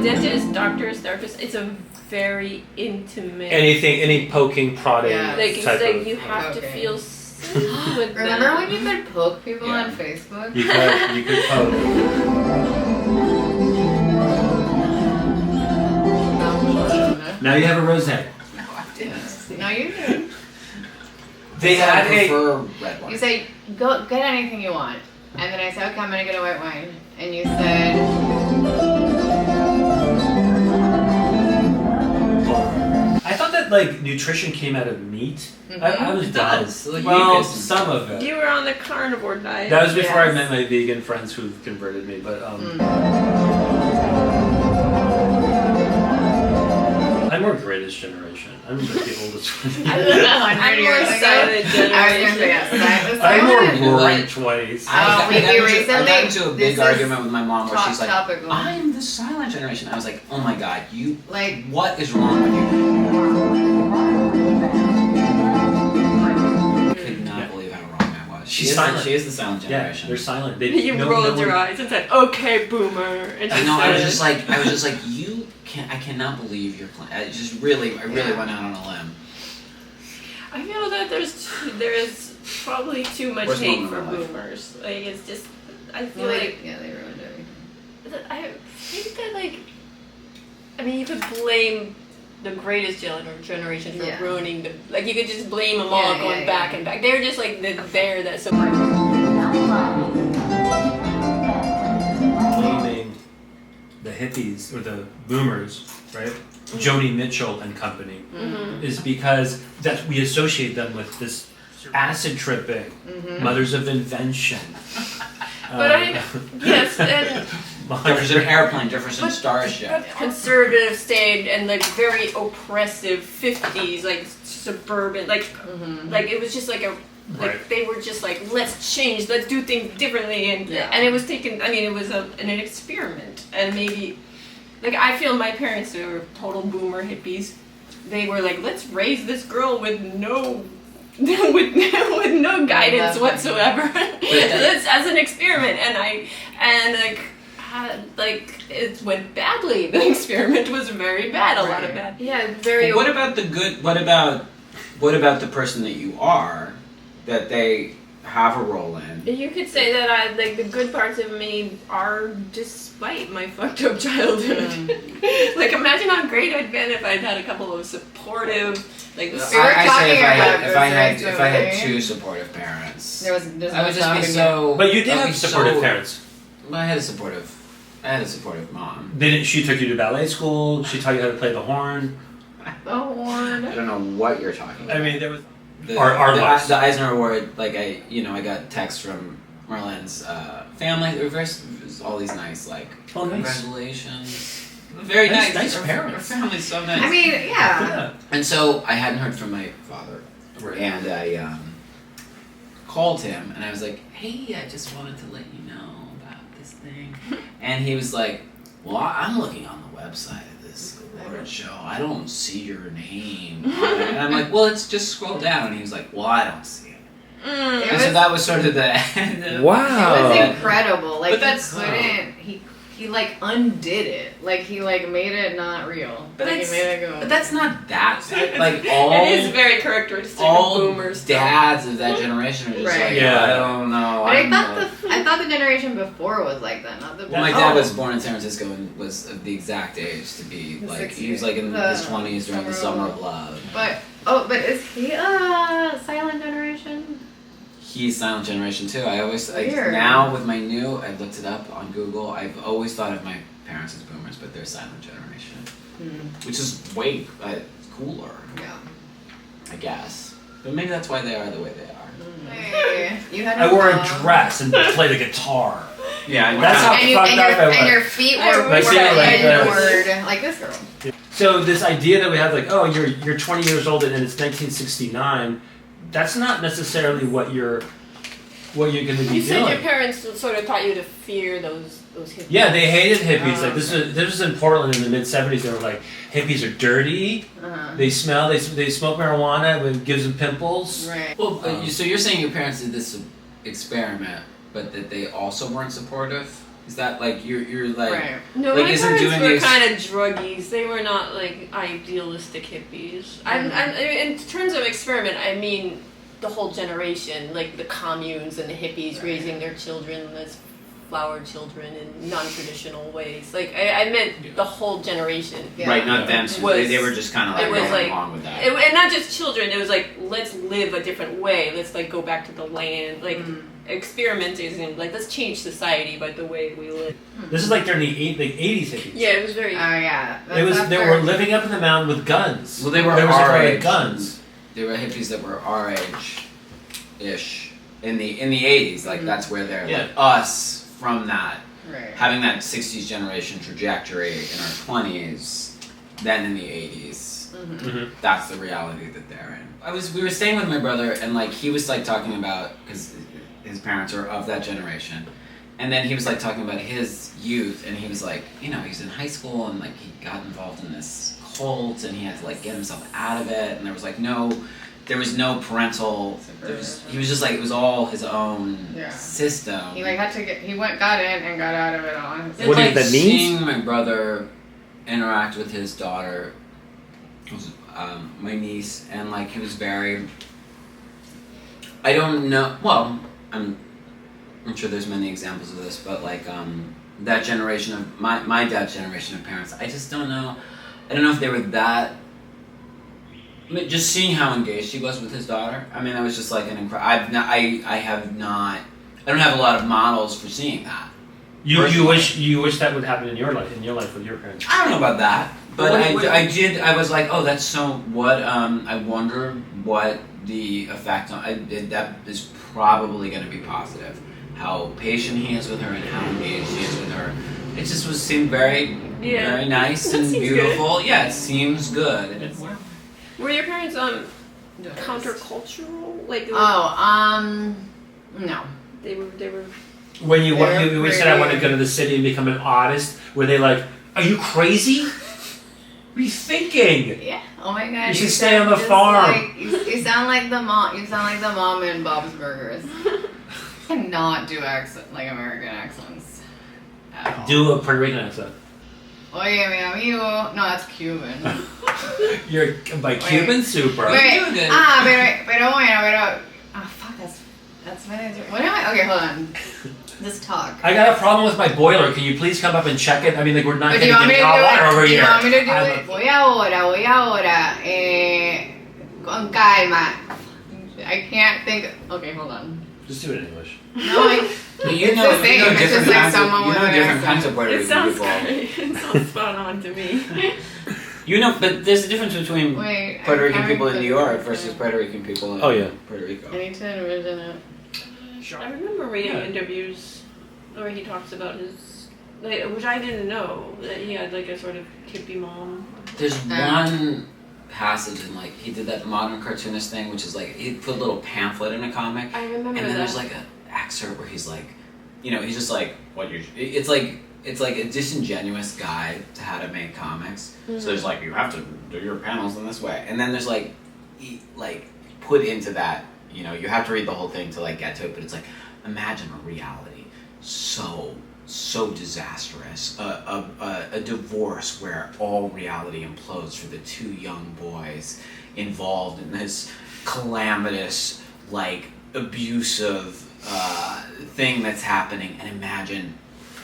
dentist, doctors, therapists, it's a very intimate... Any poking, prodding type of... You have to feel safe with them. Remember when you could poke people on Facebook? You could poke. Now you have a rosé. No, I didn't. No, you didn't. They had prefer red wine. You say, go get anything you want. And then I said, okay, I'm going to get a white wine. And you said... I thought that nutrition came out of meat. Mm-hmm. I was done. Like, well, some of it. You were on the carnivore diet. That was before I met my vegan friends who converted me, but I'm more greatest generation. I'm like the oldest one. I'm more silent generation. I was going to say yes. I'm more roaring 20s. I recently... got into a big argument with my mom where she's like, topical. I'm the silent generation. I was like, oh my god, you... Like... What is wrong with you? I could not believe how wrong I was. She's silent. She is the silent generation. Yeah, they're silent. You rolled your eyes and said, okay, boomer. And I was just like, you can't, I cannot believe you're playing. I really went out on a limb. I feel that there is probably too much hate for boomers. Like, it's just, I feel like... Yeah, they ruined everything. I think that, you could blame the greatest generation for ruining the... you could just blame them all going back and back. They were just, there that support. Blaming the hippies, or the boomers, right? Joni Mitchell and company, is because that we associate them with this acid tripping, mothers of invention. Yes, and Jefferson Airplane, Jefferson Starship. conservative state and very oppressive 50s, suburban, it was just they were just let's change, let's do things differently, and it was taken. I mean, it was an experiment, and maybe. I feel my parents were total boomer hippies. They were let's raise this girl with no guidance whatsoever. As an experiment, it went badly. The experiment was very bad. A lot of bad. Yeah, very. What about the good? What about the person that you are, that they have a role in? You could say that the good parts of me are despite my fucked up childhood. Imagine how great I'd been if I'd had a couple of supportive, I say if I had two supportive parents, I would just be so. But you did have supportive parents. Well, I had a supportive mom. She took you to ballet school. She taught you how to play the horn. The horn. I don't know what you're talking about. I mean, there was. The Eisner Award, I got texts from Marlene's family. There were all these nice, congratulations. Very nice. Nice parents. Her family's so nice. I mean, yeah. And so I hadn't heard from my father, and I called him, and I was like, "Hey, I just wanted to let you know about this thing." And he was like, "Well, I'm looking on the website of this award show. I don't see your name." And I'm like, "Well, let's just scroll down." And he was like, "Well, I don't see it." And so that was sort of the end. Wow. It was incredible. But that's he undid it. He made it not real. But he made it go. But that's not that. it is very characteristic of boomers. Dads of that generation are just I don't know. But I thought the generation before was like that, not the. Well, my dad was born in San Francisco and was of the exact age to be he was in his 20s during the Summer of Love. But is he a silent generation? He's silent generation too. Now with my new, I've looked it up on Google. I've always thought of my parents as boomers, but they're silent generation, which is way cooler. Yeah, I guess. But maybe that's why they are the way they are. Hey, I wore a dress and played a guitar. Yeah, that's how fucked up I was. And your feet were inward, like this girl. So this idea that we have, you're 20 years old and it's 1969. That's not necessarily what you're going to be doing. You said your parents sort of taught you to fear those hippies. Yeah, they hated hippies. This was in Portland in the mid-70s. They were like, hippies are dirty. They smell. They smoke marijuana. It gives them pimples. Right. Well, so you're saying your parents did this experiment, but that they also weren't supportive? Is that like you're like Right. No, like my isn't parents doing were these kind of druggies. They were not like idealistic hippies. I'm in terms of experiment, I mean the whole generation, like the communes and the hippies raising their children as flower children in non-traditional ways. Like I meant the whole generation. Yeah. right? Not them. Was- They were just kind of like it was going like- along with that. And not just children. It was like, let's live a different way. Let's like go back to the land. Like experimenting. Like let's change society by the way we live. This is like during the 80s hippies. Yeah, it was very. Oh yeah. It was they were living up in the mountain with guns. Well, they were there was our like age. guns. There were hippies that were our age-ish in the 80s. Like that's where they're Yeah. like us from that. Right. Having that 60s generation trajectory in our 20s, then in the 80s, that's the reality that they're in. We were staying with my brother, and like he was like talking about, because his parents are of that generation, and then he was like talking about his youth, and he was like, you know, he's in high school, and like he got involved in this cult, and he had to like get himself out of it, and there was no parental. He was just like, it was all his own system. He like had to got in and got out of it all. What do you like think that means? seeing my brother interact with his daughter, my niece, and like he was very. I don't know. Well, I'm sure there's many examples of this, but like that generation of my dad's generation of parents, I just don't know. I don't know if they were that. I mean, just seeing how engaged he was with his daughter. I mean, that was just like an incredible. I don't have a lot of models for seeing that. You wish that would happen in your life with your parents. I don't know about that, but What- I did. I was like, oh, that's so. What? I wonder what the effect on. That is probably going to be positive. How patient he is with her and how engaged he is with her. It just seemed very, very nice That and seems beautiful. Yeah, it seems good. Were your parents countercultural? Like No. they were. When you They're said I want to pretty- go to the city and become an artist, were they like, are you crazy? What are you thinking? Yeah. Oh my god. You should stay on the just farm. Like, you sound like the mom. You sound like the mom in Bob's Burgers. I cannot do American accents at all. Do a Puerto Rican accent. Oye, mi amigo. No, that's Cuban. You're by Cuban super. Wait. doing good. Pero bueno. Oh fuck, that's Venezuela. What am I? Okay, hold on. Just talk. I got a problem with my boiler. Can you please come up and check it? I mean, like we're not But do getting you want me any to hot do water over it? Do here. you want me to do I'm it? Voy ahora. Con calma. I can't think. Okay, hold on. Just do it in English. No, But you It's know, the same. you know It's just different like kinds of, someone you with know an different accent. kinds of Puerto It Rican sounds people. great. It sounds spot on to me. You know, but there's a difference between wait. Puerto I'm Rican having people in the- New York versus Puerto Rican people in Oh, yeah. Puerto Rico. I need to envision it. I remember reading Yeah. interviews where he talks about his, which I didn't know, that he had like a sort of hippie mom. There's one passage in like he did that modern cartoonist thing, which is like he put a little pamphlet in a comic, I remember and then that. there's like an excerpt where he's like, you know, he's just like, what you? It's like a disingenuous guide to how to make comics. Mm-hmm. So there's like you have to do your panels in this way, and then there's like put into that, you know, you have to read the whole thing to like get to it, but it's like imagine a reality so disastrous, a divorce where all reality implodes for the two young boys involved in this calamitous, like abusive thing that's happening, and imagine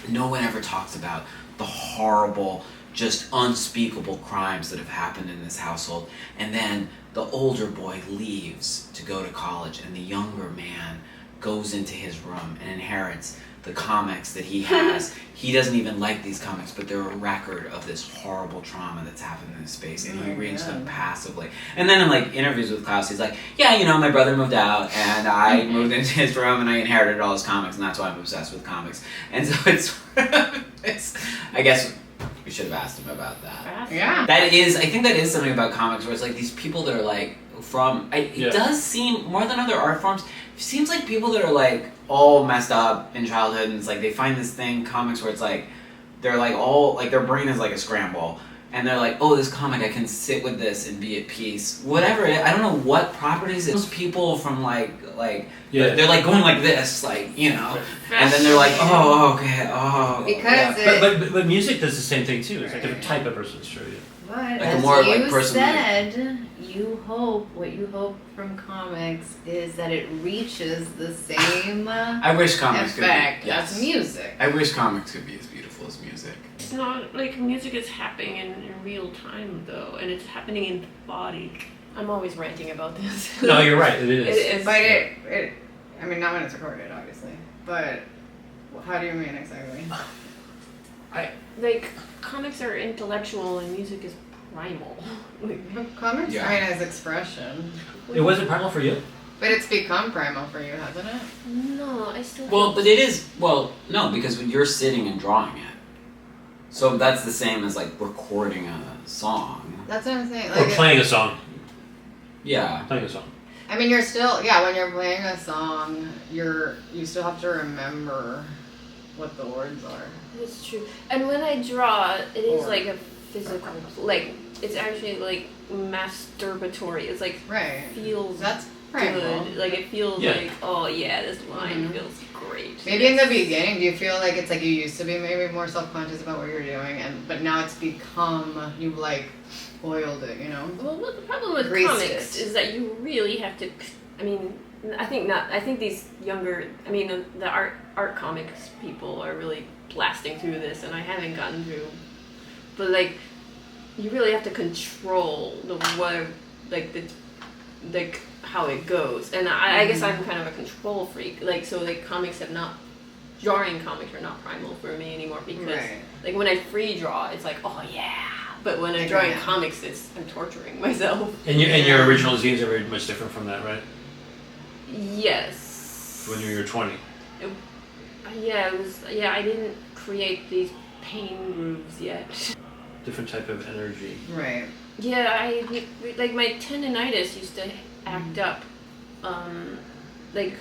no one ever talks about the horrible, just unspeakable crimes that have happened in this household, and then the older boy leaves to go to college, and the younger man goes into his room and inherits the comics that he has. He doesn't even like these comics, but they're a record of this horrible trauma that's happened in this space, and he reads them passively. And then in like interviews with Klaus, he's like, yeah, you know, my brother moved out, and I moved into his room, and I inherited all his comics, and that's why I'm obsessed with comics. And so it's I guess we should have asked him about that. Yeah. I think that is something about comics where it's like these people that are like it does seem, more than other art forms, it seems like people that are like all messed up in childhood, and it's like they find this thing, comics, where it's like they're like all, like their brain is like a scramble, and they're like, oh, this comic, I can sit with this and be at peace. Whatever, I don't know what properties it's people from they're like going like this, like, you know, and then they're like, oh, okay, oh. Because but music does the same thing too. It's like a type of person, sure, yeah. But like as more you like person said, what you hope from comics is that it reaches the same I wish comics effect could be, yes. as music. I wish comics could be as beautiful as music. It's not like music is happening in real time though, and it's happening in the body. I'm always ranting about this. No, you're right. It is. It is. But it, I mean, not when it's recorded, obviously. But how do you mean exactly? Like, comics are intellectual and music is primal. Comics Yeah. are as expression. It wasn't primal for you? But it's become primal for you, hasn't it? No, I still. Well, but it is, no, because when you're sitting and drawing it. So that's the same as like recording a song. That's what I'm saying. Or Like, playing a song. Yeah. Playing a song. I mean, you're still, when you're playing a song, you still have to remember what the words are. It's true. And when I draw, it is like a physical, like, it's actually like masturbatory. It's like, Right. feels That's primal. good. Like, it feels like, oh yeah, this line feels great. Maybe in the beginning, do you feel like it's like you used to be maybe more self-conscious about what you're doing, but now it's become, you've like oiled it, you know? Well, the problem with Greased comics it. is that you really have to. I mean, I think these younger. I mean, the art comics people are really blasting through this, and I haven't gotten through. But like, you really have to control how it goes, and I guess I'm kind of a control freak. Like, so like drawing comics are not primal for me anymore because like when I free draw, it's like, oh yeah. But when I'm drawing comics, I'm torturing myself. And your original zines are very much different from that, right? Yes. When you were 20. Yeah, it was. Yeah, I didn't create these pain grooves yet. Different type of energy. Right. Yeah, like my tendinitis used to act up, like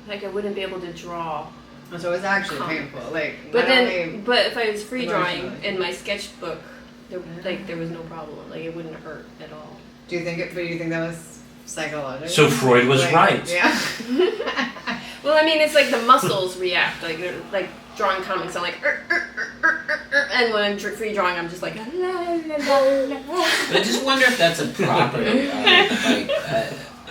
I wouldn't be able to draw. So it was actually painful. Like, but if I was free drawing in my sketchbook, there was no problem. Like, it wouldn't hurt at all. Do you think that was psychological? So Freud was right. Yeah. Well, I mean, it's like the muscles react. Like, they're like drawing comics. I'm like, and when I'm free drawing, I'm just like, la, la, la, la. But I just wonder if that's a property,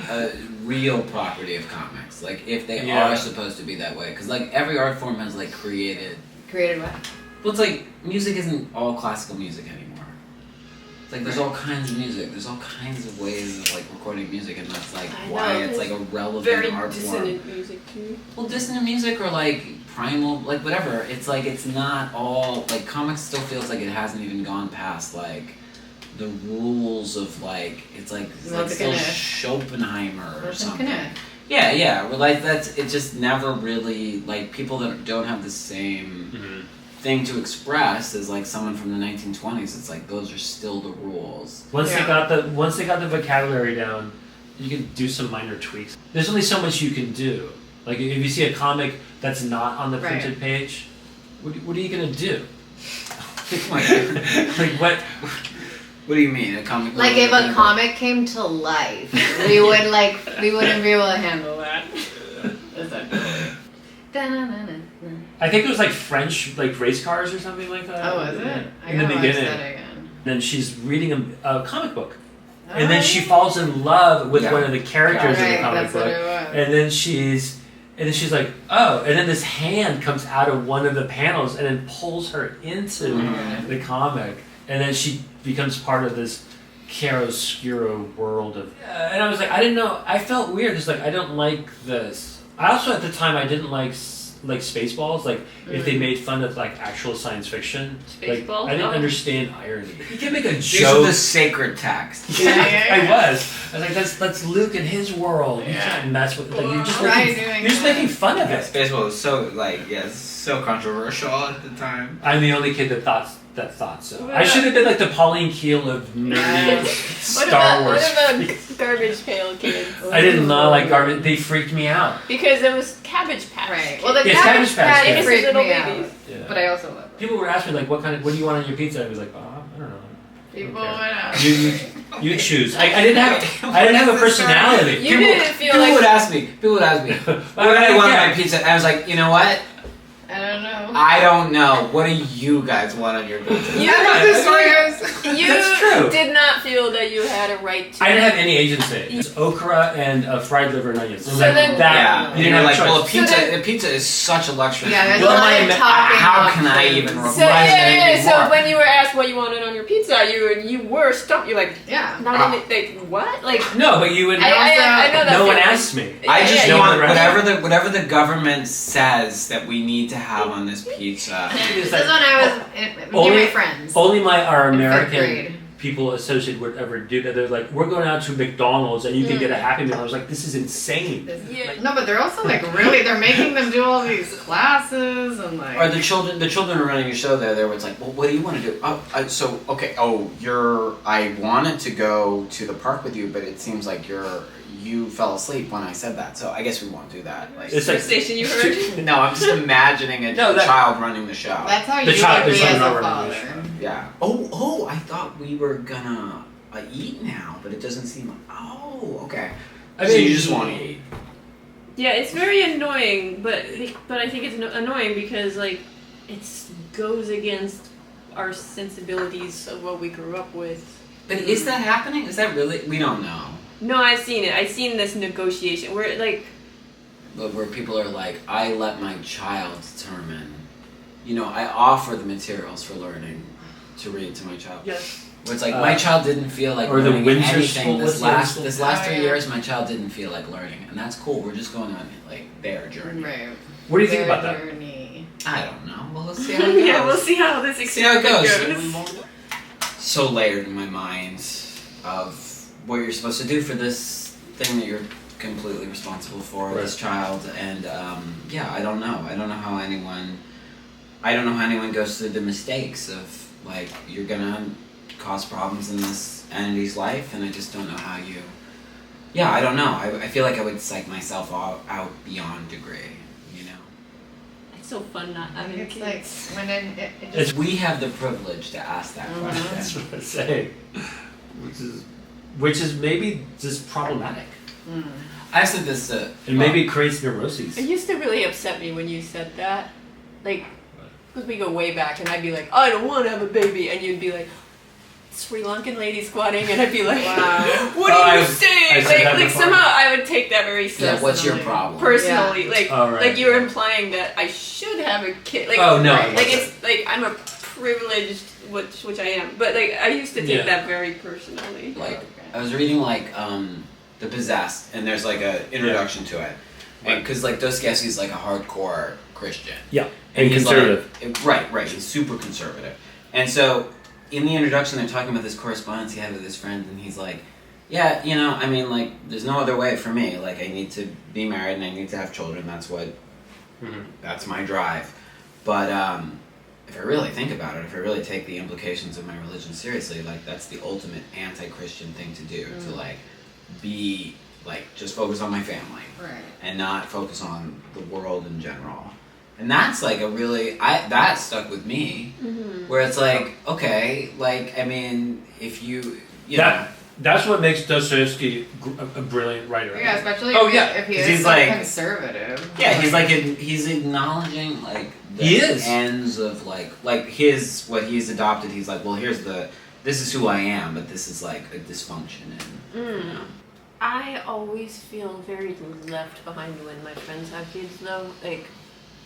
a real property of comics. Like, if they are supposed to be that way. Because, like, every art form has, like, created What? Well, it's like, music isn't all classical music anymore. It's like, there's all kinds of music. There's all kinds of ways of, like, recording music, and that's, like, why it's, like, a relevant very art form. Very dissonant music, too. Well, dissonant music or, like, primal, like, whatever. It's, like, it's not all, like, comics still feels like it hasn't even gone past, like, the rules of, like, it's, like still Schopenhauer or something. Yeah, well, like, it just never really, like, people that don't have the same thing to express as, like, someone from the 1920s, it's like, those are still the rules. Once they got the vocabulary down, you can do some minor tweaks. There's only so much you can do. Like, if you see a comic that's not on the printed page, what are you gonna do? Like, what? What do you mean, a comic? Like, if a comic came to life, we wouldn't be able to handle that. I think it was like French, like race cars or something like that. Oh, was it? In the beginning. Then she's reading a comic book, and then she falls in love with one of the characters in the comic book, and then she's like, oh, and then this hand comes out of one of the panels and then pulls her into the comic, and then she becomes part of this chiaroscuro world of. And I was like, I didn't know. I felt weird because like I don't like this. I also at the time I didn't like Spaceballs, like if they made fun of like actual science fiction. Spaceballs? Like, I didn't understand irony. You can make a These joke. are the sacred text. I was like, that's Luke and his world. You can't mess with like you're just making fun of it. Spaceball is so so controversial at the time. I'm the only kid that thought so. I should have been like the Pauline Kael of nerdy Star Wars. What about Garbage Pail Kids? I did not like garbage. They freaked me out. Because it was Cabbage Patch. Right. Well, the Cabbage Patch freaked little me babies. out. Yeah. But I also love it. People were asking me like, what do you want on your pizza? I was like, I don't know. People Okay. would ask. You choose. I didn't have a personality. You didn't feel People like would ask me. What did I want on my pizza? And I was like, you know what? I don't know. I don't know. What do you guys want on your pizza? You- That's what this story goes. you That's true. did not feel that you had a right to. I didn't have any agency. It's okra and fried liver and onions. So Like then- that. Yeah, You didn't have like, a choice. well, then- a pizza is such a luxury. Yeah, there's What a am lot I of admit- topping How can I options. even So request yeah, anything so more? when you were asked what you wanted on your pizza, you were stumped. You're like, Yeah. not in it. Like what? Like No, but you would. I know that. no one feeling. asked me. I just Yeah, want yeah. whatever the government says that we need to have on this pizza. This is when I was Only- with my friends. Only our In fifth American grade. people associated would ever do that. They're like, we're going out to McDonald's and you can get a Happy Meal. I was like, this is insane. Yeah. No, but they're also like really, they're making them do all these classes and like. Or the children are running a show there. There was like, well, what do you want to do? I wanted to go to the park with you, but it seems like you fell asleep when I said that. So I guess we won't do that. Like, It's like Station you heard. no, I'm just imagining a child running the show. That's how The you child- would the be as children a are running father. the Yeah. Oh, I thought we were gonna eat now, but it doesn't seem like. Oh, okay. I So mean, you just want to eat. Yeah, it's very annoying, but I think it's annoying because like it goes against our sensibilities of what we grew up with. But is that happening? Is that really? We don't know. No, I've seen it. I've seen this negotiation where like But where people are like, I let my child determine. You know, I offer the materials for learning to read to my child. Yes. Where it's like my child didn't feel like or the learning Windsor anything School, this what's the last school? 3 yeah. years. My child didn't feel like learning, and that's cool. We're just going on like their journey. Right. What do you think about that? Journey. I don't know. Well, let's see how it goes. yeah, we'll see how this See how it experience goes. So layered in my mind of what you're supposed to do for this thing that you're completely responsible for, this child, and I don't know. I don't know how anyone goes through the mistakes of like you're gonna cause problems in this entity's life, and I just don't know how you. Yeah, I don't know. I feel like I would psych myself out beyond degree. You know. It's so fun not having It's kids. like when it just. We have the privilege to ask that question. That's what I say. Which is maybe just problematic. I said this. And maybe it creates neuroses. It used to really upset me when you said that. Like, because we go way back, and I'd be like, I don't want to have a baby. And you'd be like, Sri Lankan lady squatting. And I'd be like, Wow. what Oh, are you I saying? said that Like before. somehow I would take that very seriously. Yeah, what's your problem? Personally. Like, Oh, right. like you were implying that I should have a kid. Like, Oh, no, Like, it wasn't. it's like I'm a privileged, which I am. But, like, I used to take Yeah. that very personally. Like I was reading like The Possessed, and there's like a introduction to it, and because like Dostoevsky's like a hardcore Christian. Yeah. And he's conservative. Like, right. He's super conservative, and so in the introduction they're talking about this correspondence he had with his friend, and he's like, yeah, you know, I mean, like, there's no other way for me. Like, I need to be married and I need to have children. That's what. That's my drive, but if I really think about it, if I really take the implications of my religion seriously, like that's the ultimate anti-Christian thing to do, to like be like just focus on my family Right. and not focus on the world in general. And that's like a really that stuck with me, where it's like, okay, like I mean, if you know. That's what makes Dostoevsky a brilliant writer. Yeah, especially Oh, if, yeah, if he 'cause is he's so like- conservative. Yeah, he's acknowledging like the He is. ends of like what he's adopted. He's like, well, this is who I am, but this is like a dysfunction, and you know. I always feel very left behind when my friends have kids, though. Like,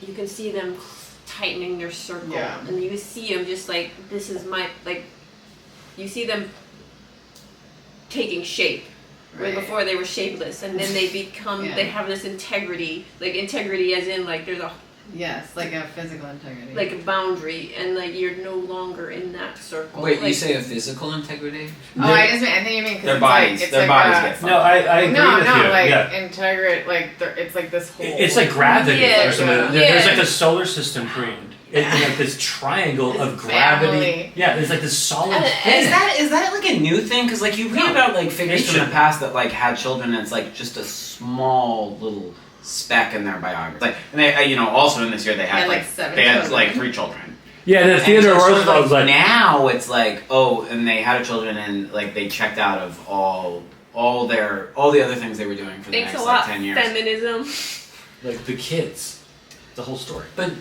you can see them tightening their circle, Yeah. and you see them just like, this is my, like, you see them taking shape. Where Right. before they were shapeless, and then they become, Yeah. they have this integrity, like integrity as in like there's a Yes, like a physical integrity. like a boundary, and like you're no longer in that circle. Wait, like, you say a physical integrity? Oh, I think you mean 'cause Their it's bodies, like, it's their like bodies a, get fucked. No, I agree no, with no, you. like Yeah. integrate, like it's like this whole. It's like gravity Yeah, or something. yeah. There's Yeah. like a solar system created. It's like this triangle of This gravity. family. Yeah, there's like this solid And- thing. Is that like a new thing? Because like you read No. about like figures from the Ancient. past that like had children, and it's like just a small little speck in their biography. Like, and they, also in this year they had Yeah, like like 7 they had children. like 3 children, Yeah, and then Theodore so it's Roosevelt was like, now it's like, oh, and they had children and like they checked out of all the other things they were doing for the Thanks next a lot, 10 years. feminism. like the kids, the whole story. But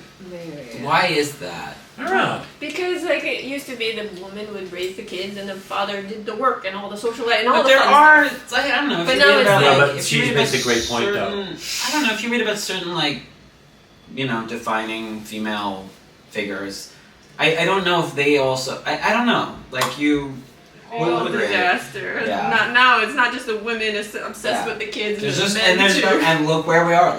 why is that? I don't know. Because like it used to be the woman would raise the kids and the father did the work and all the social life and all But the there fun are, stuff. it's like, I don't know. If But you now read it's about, like- No, but if she you read makes about a great point, certain, I don't know, if you read about certain, like, you know, defining female figures, I don't know if they also, I don't know, like you... Oh, agree. disaster. Yeah. Not now. It's not just the women obsessed Yeah. with the kids. There's There's just, men too. and look where we are,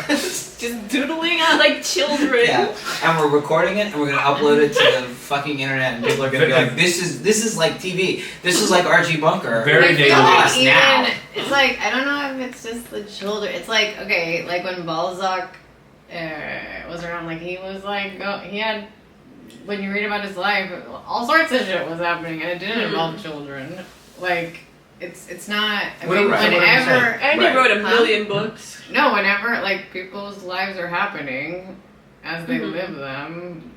Just doodling on like children. Yeah, and we're recording it, and we're gonna upload it to the fucking internet, and people are gonna be like, "This is like TV. This is like Archie Bunker." Very I feel negative. like Us now. even it's like I don't know if it's just the children. It's like okay, like when Balzac was around, like he was like he had. When you read about his life, all sorts of shit was happening, and it didn't involve children. Like it's not. I What- mean, right, what did he whenever say? And he Right. wrote a million books. no, whenever like people's lives are happening as they Mhm. live them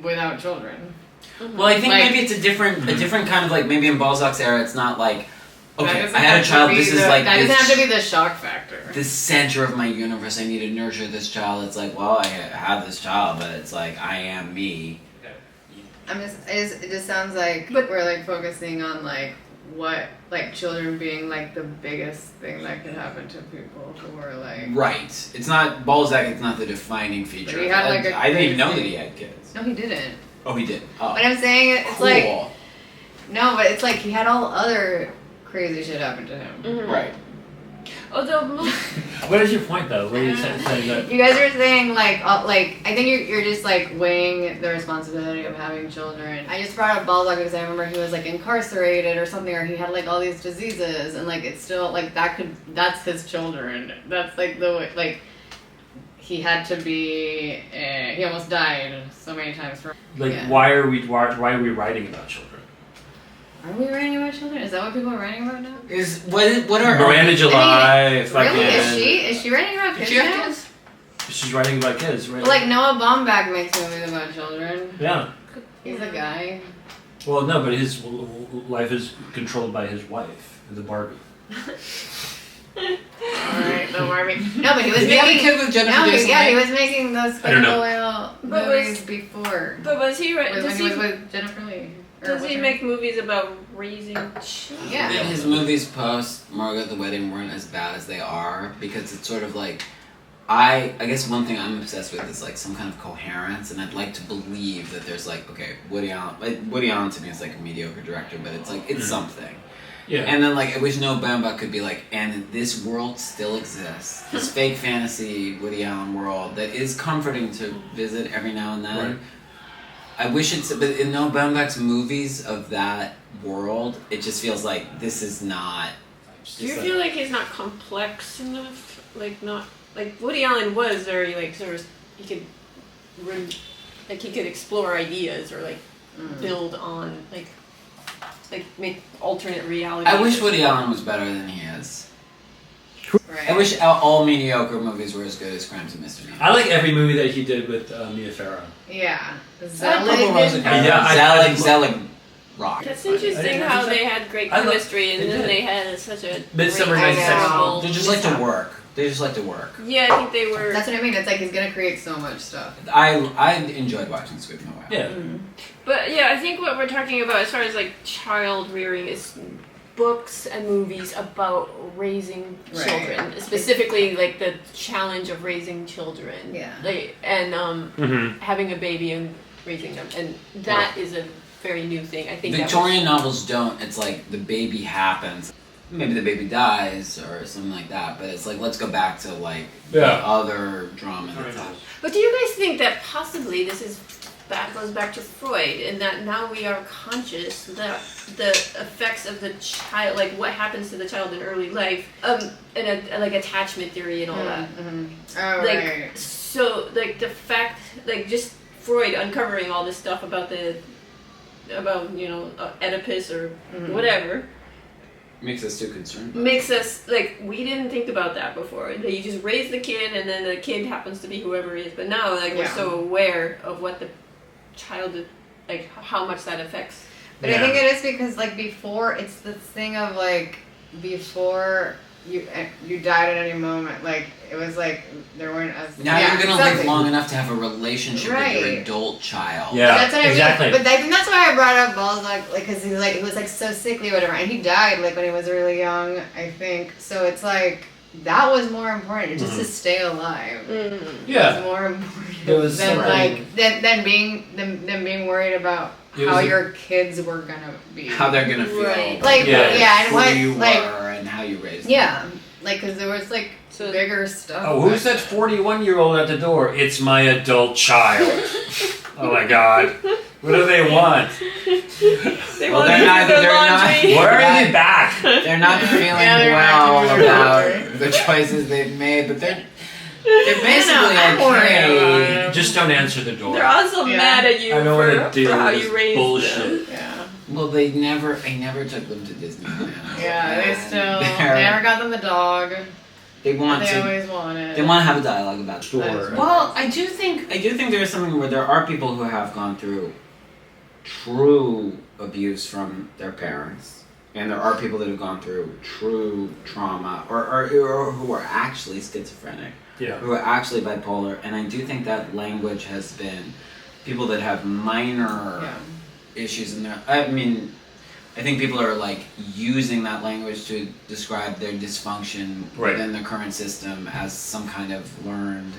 without children. Well, I think Like- maybe it's a different kind of like maybe in Balzac's era, it's not like That okay, doesn't I had have a to child. be This is the- like that this, doesn't have to be the shock factor. the center of my universe. I need to nurture this child. It's like, well, I have this child, but it's like I am me. It just sounds like But- we're like focusing on like what like children being like the biggest thing that could happen to people who are like Right. It's not Balzac. It's not the defining feature. But he had, like, a I didn't even know that crazy- he had kids. no he didn't. Oh, he did. Oh, But I'm saying it's cool. like no, but it's like he had all other crazy shit happen to him. Mhm. Right. Although What is your point though? What are you saying that? You guys are saying like I think you're just like weighing the responsibility of having children. I just brought up Balzac because I remember he was like incarcerated or something, or he had like all these diseases, and like it's still like that's his children. That's like the way, like he had to be he almost died so many times for Like, yeah. why are we writing about children? Are we writing about children? Is that what people are writing about now? What are Miranda July, fucking. Really? Is she writing about kids Did you have now? kids? She's writing about kids, right? But, like Noah Baumbach makes movies about children. Yeah. He's a guy. Well, no, but his life is controlled by his wife, the Barbie. Alright, no Barbie. No, but he was Did he have a making. kid with Jennifer No, Jason he Leigh? was making those I don't know. critical But movies before. but was he When does he he was with Jennifer Lee. Or does what's he her make movies about raising children? Yeah. His movies post Margaret the Wedding weren't as bad as they are because it's sort of like I guess one thing I'm obsessed with is like some kind of coherence, and I'd like to believe that there's like okay, Woody Allen to me is like a mediocre director, but it's like it's something. Yeah. And then like I wish Noah Baumbach could be like, and this world still exists, this fake fantasy Woody Allen world that is comforting to visit every now and then. Right. I wish it's, but in Noah Baumbach's movies of that world, it just feels like this is not. Do you feel like he's not complex enough? Like not like Woody Allen was very like sort of he could like he could explore ideas or like build on like make alternate realities. I wish Woody Allen was better than he is. Right. I wish all mediocre movies were as good as Crimes and Misdemeanors. I like every movie that he did with Mia Farrow. Yeah. Purple Zelig. Rosicrucians. Yeah, Zelig rock. That's I interesting didn't how know they had great I love- chemistry and they then did. they had such a Midsummer great 96. ensemble. They just like to work. They just like to work. Yeah, I think they were. That's what I mean. It's like he's gonna create so much stuff. I enjoyed watching Sweet Noah. Yeah. But yeah, I think what we're talking about as far as like child rearing is books and movies about raising Right. children, specifically like the challenge of raising children. Yeah. Like, and Mm-hmm. having a baby and raising them, and that is a very new thing. I think Victorian novels don't. It's like the baby happens. Maybe the baby dies or something like that, but it's like let's go back to like the Yeah. other drama that's happening. But do you guys think that possibly this is goes back to Freud, and that now we are conscious that the effects of the child, like what happens to the child in early life, and like attachment theory and all that. Oh, Like right. so, like the fact, like just Freud uncovering all this stuff about Oedipus or whatever. Makes us too concerned. Makes us like we didn't think about that before. That you just raise the kid and then the kid happens to be whoever it is. But now like we're Yeah. so aware of what the child, like how much that affects. But I think it is because like before, it's the thing of like before you died at any moment. Like it was like there weren't as now you're gonna live long enough to have a relationship with your adult child. Yeah, that's what exactly. I mean. But I think that's why I brought up Balzac, like because he was like so sickly or whatever, and he died like when he was really young, I think. So it's like that was more important, just to stay alive. Yeah, was more important than being worried about how your kids were gonna be, how they're gonna feel, like and who what you like were and how you raised them. like because there was like bigger stuff. Oh, who's that 41-year-old at the door? It's my adult child. Oh my God, what do they want? They're not. Where are you back? They're not feeling well about the choices they've made, but they're basically okay. Just don't answer the door. They're also mad at you for how you raised bullshit. them. Yeah. Well, I never took them to Disneyland. They still never got them the dog. They always wanted. They want to have a dialogue about sure. Well, I do think there is something where there are people who have gone through true abuse from their parents, and there are people that have gone through true trauma, or who are actually schizophrenic, who are actually bipolar, and I do think that language has been people that have minor issues in their. I mean, I think people are like using that language to describe their dysfunction within the current system as some kind of learned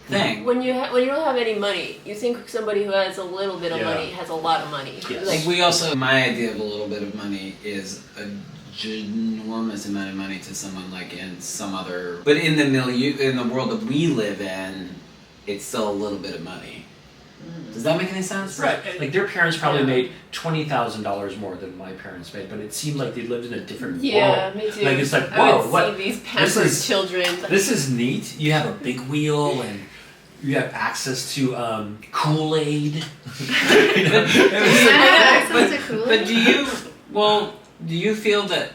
thing. When you don't have any money, you think somebody who has a little bit of money has a lot of money. Yes. Like we also, my idea of a little bit of money is a ginormous amount of money to someone like in some other, but in the milieu, in the world that we live in, it's still a little bit of money. Does that make any sense? Right. Like their parents probably made $20,000 more than my parents made, but it seemed like they lived in a different world. Yeah, me too. Like it's like, I whoa, would what? see these pampered children. This is neat. You have a big wheel and you have access to Kool-Aid. But do you feel that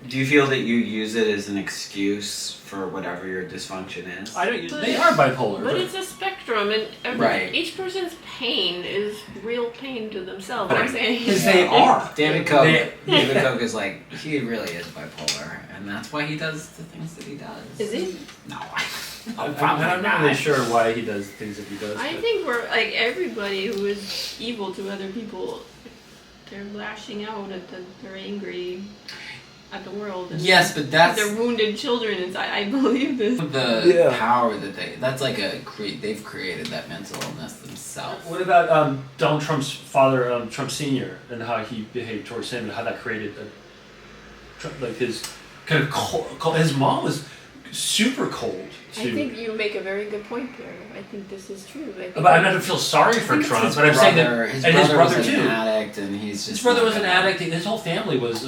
do you feel that you use it as an excuse for whatever your dysfunction is? I don't use. They are bipolar, but it's a spectrum, and each person's pain is real pain to themselves. Right. I'm saying because they are. David Koch is like, he really is bipolar, and that's why he does the things that he does. Is he? No. I'm not really sure why he does things that he does. I think we're like everybody who is evil to other people. They're lashing out at they're angry at the world. And yes, but that's they're wounded children inside. I believe this. The power that that's like they've created that mental illness themselves. What about Donald Trump's father, Trump Sr., and how he behaved towards him, and how that created his kind of cold. His mom was super cold. I think you make a very good point there. I think this is true. But I'm not to feel sorry for Trump, but I'm saying that his brother was too. An addict, and he's just his brother was an addict. His whole family was,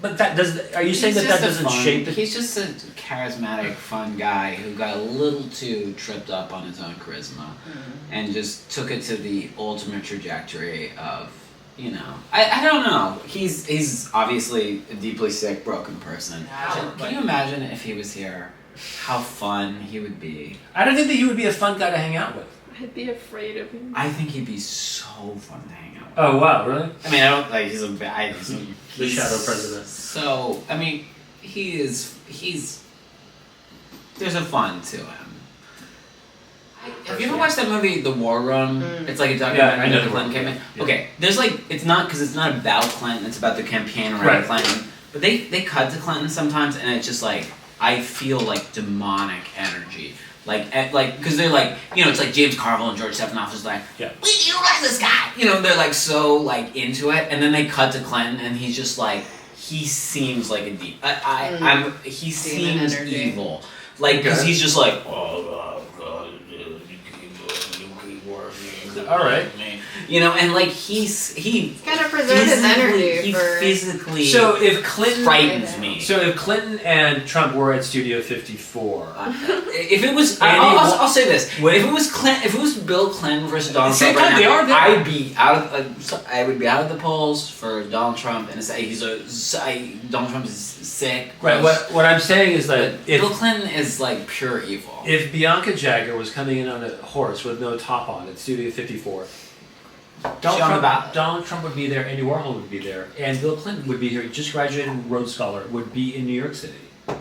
But that does. Are you saying that doesn't shape it? He's just a charismatic, fun guy who got a little too tripped up on his own charisma, and just took it to the ultimate trajectory of. I don't know. He's obviously a deeply sick, broken person. Can you imagine if he was here? How fun he would be. I don't think that he would be a fun guy to hang out with. I'd be afraid of him. I think he'd be so fun to hang out with. Oh wow, really? I mean, I don't like he's the shadow president. So I mean, he's there's a fun to him. Have you ever watched that movie, The War Room? It's like a documentary I know the Clinton campaign. Yeah. Okay, there's it's not about Clinton, it's about the campaign around Clinton. But they cut to Clinton sometimes, and it's just like, I feel like demonic energy. Because they're like, it's like James Carville and George Stephanopoulos is like, we need to arrest this guy! They're like so like into it, and then they cut to Clinton, and he's just like, he seems like a deep, he seems evil. Like, because he's just like, all right. You know, and like he's gotta preserve his energy. He physically So if Clinton frightens me. So if Clinton and Trump were at Studio 54, if it was, I'll say this: if it was Bill Clinton versus Donald Trump, right now, I would be out of the polls for Donald Trump, and Donald Trump is sick. Right. What I'm saying is that if Bill Clinton is like pure evil. If Bianca Jagger was coming in on a horse with no top on at Studio 54, Donald Trump would be there, Andy Warhol would be there, and Bill Clinton would be here, just graduated Rhodes Scholar, would be in New York City.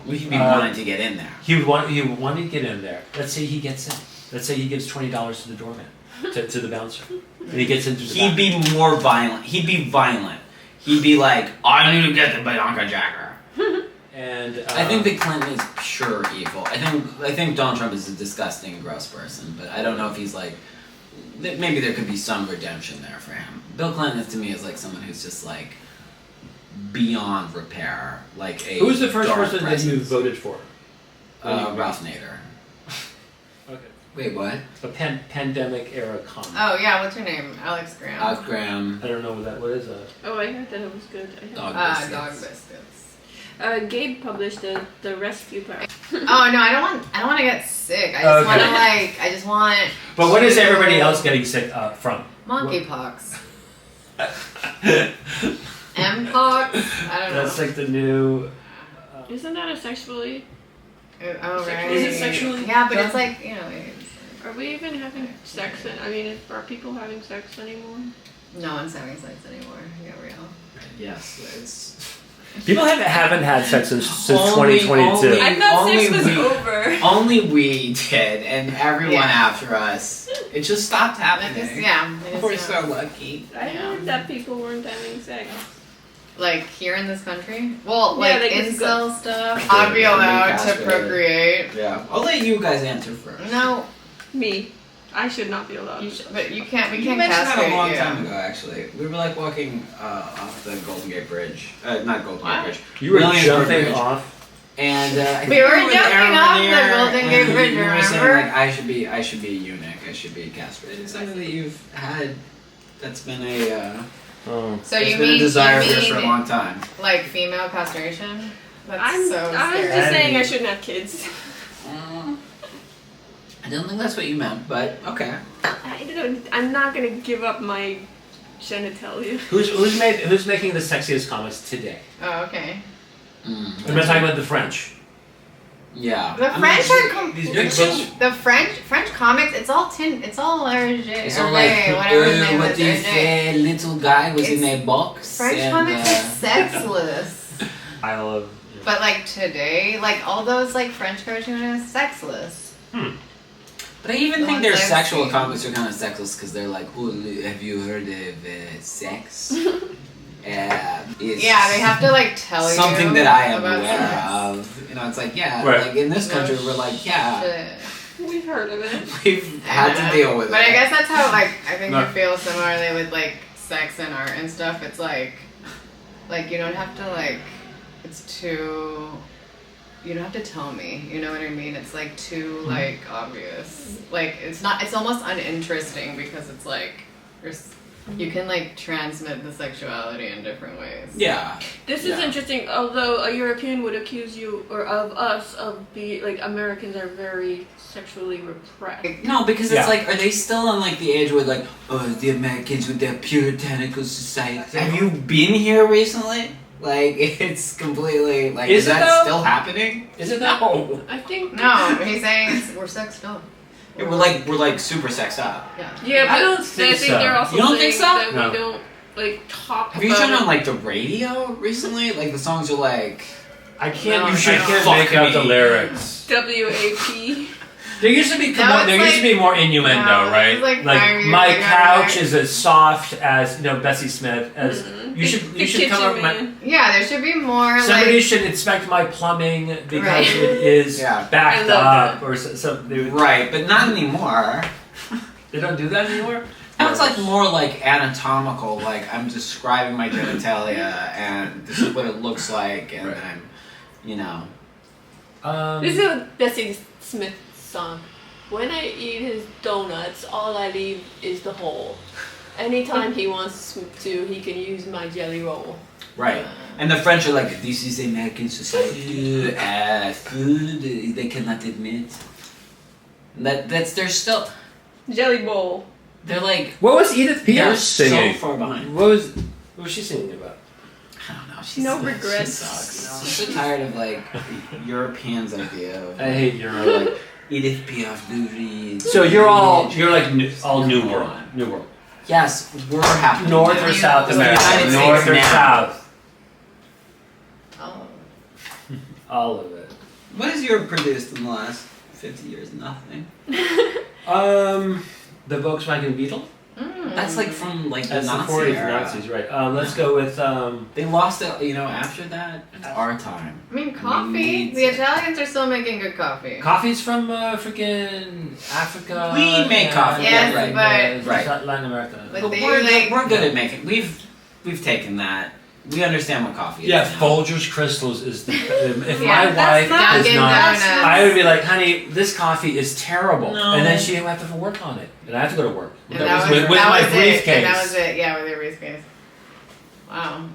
He'd be wanting to get in there. He would want to get in there. Let's say he gets in. Let's say he gives $20 to the doorman, to the bouncer, and he gets into the He'd be more violent. He'd be violent. He'd be like, I need to get the Bianca Jagger. And I think that Clinton is pure evil. I think Donald Trump is a disgusting, gross person, but I don't know if he's like. Maybe there could be some redemption there for him. Bill Clinton, to me, is like someone who's just like beyond repair. Like a. Who was the first dark person presence. that you voted for? Ralph Nader. Okay. Wait, what? A pandemic era comic. Oh yeah, what's her name? Alex Graham. Alex Graham. I don't know what is that. Oh, I heard that it was good. Dog Dog biscuits. Gabe published the rescue pack. Oh no, I don't want to get sick. I just want to I just want. But what is everybody else getting sick from? Monkeypox. Mpox. I don't know. That's like the new. Isn't that a sexually? Oh right. Is it sexually? Yeah, but it's like Are we even having sex? Are people having sex anymore? No one's having sex anymore, Gabrielle. Yes, it's. People haven't had sex since Only- 2022. I thought sex was we- over. Only we did, and everyone after us. It just stopped happening. We're so lucky. I heard that people weren't having sex. Like here in this country? Well, Yeah, like it's incel stuff. I'd be allowed to procreate. Yeah. I'll let you guys answer first. No, Me. I should not be allowed. but you can't. We You can't mentioned that castrate a long you. time ago, actually. We were like walking off the Golden Gate Bridge. Not Golden Gate Bridge. You were Williamsburg jumping Bridge. off. And I We think were with jumping Aaron off the Lanier, Golden Gate and Bridge, You were saying remember? like I should be a eunuch. I should be castrated. It's something that you've had. That's been a. Oh. So it's you been mean a desire you for a mean long time. like female castration? That's I'm so just scary. saying I shouldn't have kids. I don't think that's what you meant, but okay. I'm not gonna give up my genitalia. Who's making the sexiest comics today? Oh, okay. I'm not talking about the French. Yeah. The French are these big books. the French comics. It's all It's all Hergé. It's all like, whatever his name what is. they Hergé. say, little guy was in a box. French and, comics are sexless. I love. But like today, like all those like French cartoonists, sexless. But I even The think ones their I've sexual seen. comics are kind of sexless because they're like, oh, have you heard of sex? It's Yeah, they have to like tell you something that I am about aware sex. of. You know, it's like, yeah, Right. like in this country, No we're like, yeah, shit. We've heard of it. we've had to deal with But it. I guess that's how like I think No. I feel similarly with like sex and art and stuff. It's like you don't have to like it's too you don't have to tell me, you know what I mean? It's like too like obvious. Like it's almost uninteresting because it's like you can like transmit the sexuality in different ways. Yeah. This is Yeah. interesting. Although a European would accuse you or of us of Americans are very sexually repressed. No, because Yeah. it's like, are they still on like the age where like, oh, the Americans with their puritanical society? Have you been here recently? Like, it's completely like, is Is it that though? still happening? Is it that? Oh. I think No, he's saying we're sexed up. We're like super sexed up. Yeah. Yeah, but I don't think I think so. they're also You don't saying think so? that No. we don't like talk Have you about turned it. on like the radio recently? Like the songs are like, I can't. No, I should can't fuck make out the me. lyrics. WAP. There used to be No, it's used to be more innuendo, no, right? it's like Like fire my music couch on is as soft as Bessie Smith as you The should come Kitchen up. Man. Yeah, there should be more Somebody like should inspect my plumbing because Right. it is Yeah. backed I love up or something. right, but not anymore. They don't do that anymore. Now it's like more like anatomical, like I'm describing my genitalia and this is what it looks like and Right. I'm, you know. This is a Bessie Smith song. When I eat his donuts, all I leave is the hole. Anytime he wants to, he can use my jelly roll. Right. And the French are like, this is American society, food they cannot admit. They're still... Jelly bowl. They're like... What was Edith Piaf singing? So far behind. What was she singing about? I don't know. No regrets. She sucks. I'm so tired of like Europeans' idea of... I hate Euro. Like, Edith Piaf, Lou Reed. So you're like all New World. New World. Yes, we're happy. North or South America? North or South? Oh. All of it. What has Europe produced in the last 50 years? Nothing. The Volkswagen Beetle. That's like from like the That's the Nazi 40s era. Nazis, right? Let's go with. They lost it, after that. It's our time. I mean, coffee. The Italians are still making good coffee. Coffee's from freaking Africa. We make coffee. Yes, right. but Latin America. But But they, we're good at making. We've taken that. We understand what coffee is. Yeah, now. Folgers Crystals is the. If Yeah, my that's wife not does Dunkin' not, Donuts. I would be like, honey, this coffee is terrible, No. and then she would have to work on it, and I have to go to work And that was, with that my was briefcase. It. And that was it. Yeah, with your briefcase. Wow.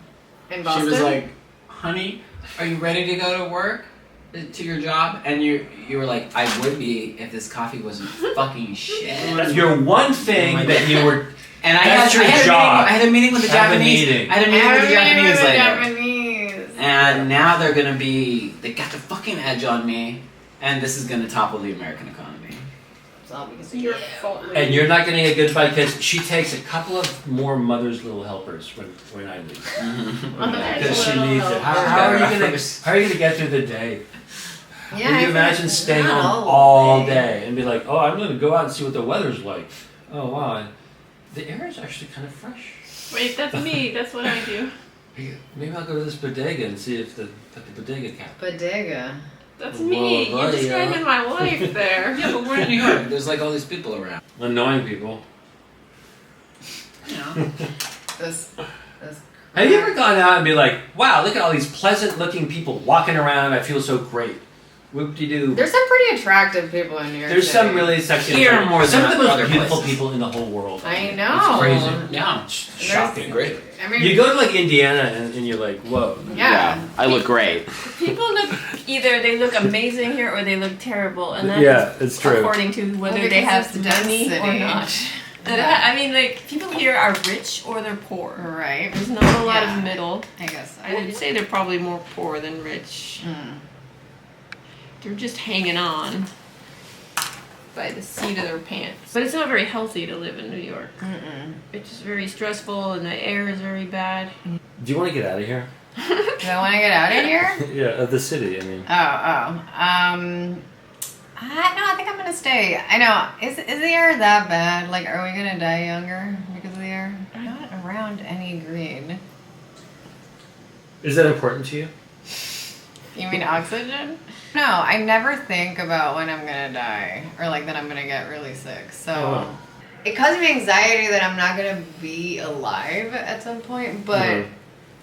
In Boston. She was like, honey, are you ready to go to work? To your job? And you were like, I would be if this coffee wasn't fucking shit. Your one thing that you were. And I That's your job. I had a meeting with the Have a Japanese. meeting. I had a meeting with the Japanese later. Japanese. And now they're gonna be, they got the fucking edge on me, and this is gonna topple the American economy. It's all because of Your you. fault. And you're not getting a good fight because she takes a couple of more mother's little helpers when I leave. Because she needs it. How are you gonna get through the day? Yeah, Can you imagine staying home all day and be like, oh, I'm gonna go out and see what the weather's like. Oh wow, the air is actually kind of fresh. Wait, that's me. That's what I do. Maybe I'll go to this bodega and see if the bodega cat. Bodega. That's me. Whoa, You're buddy, describing my life there. Yeah, but we're in New York. There's like all these people around. Annoying people. You know. This. Have you ever gone out and be like, wow, look at all these pleasant looking people walking around, I feel so great. Whoop-de-doo. There's some pretty attractive people in New York There's City. some really sexy Here attractive- more some than of the most other beautiful places. people in the whole world. I know. It's crazy. Yeah. Shocking. Great. I mean, You go to like Indiana and you're like, whoa. yeah. I look great. People look either they look amazing here or they look terrible, and that's Yeah, it's true. according to whether Well, they because have it's money or density. not. I mean, like people here are rich or they're poor. Right. There's not a lot Yeah. of middle. I guess. I would say they're probably more poor than rich. They're just hanging on by the seat of their pants. But it's not very healthy to live in New York. It's just very stressful and the air is very bad. Do you want to get out of here? Do I want to get out of here? Yeah, of the city, I mean. No, I think I'm gonna stay. I know. Is the air that bad? Like, are we gonna die younger because of the air? Not around any green. Is that important to you? You mean oxygen? No, I never think about when I'm gonna die or like that I'm gonna get really sick. So Oh, wow. it causes me anxiety that I'm not gonna be alive at some point. But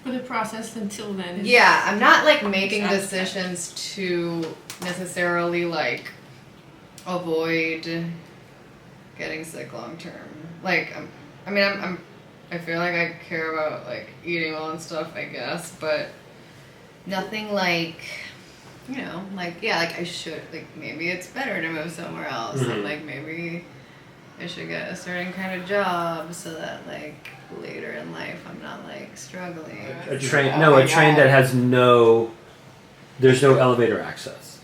For the process until then. yeah, I'm not like making Exactly. decisions to necessarily like avoid getting sick long term. Like, I feel like I care about like eating well and stuff, I guess, but nothing like, like I should, like maybe it's better to move somewhere else, and like maybe I should get a certain kind of job so that like later in life I'm not like struggling. A train that has there's no elevator access.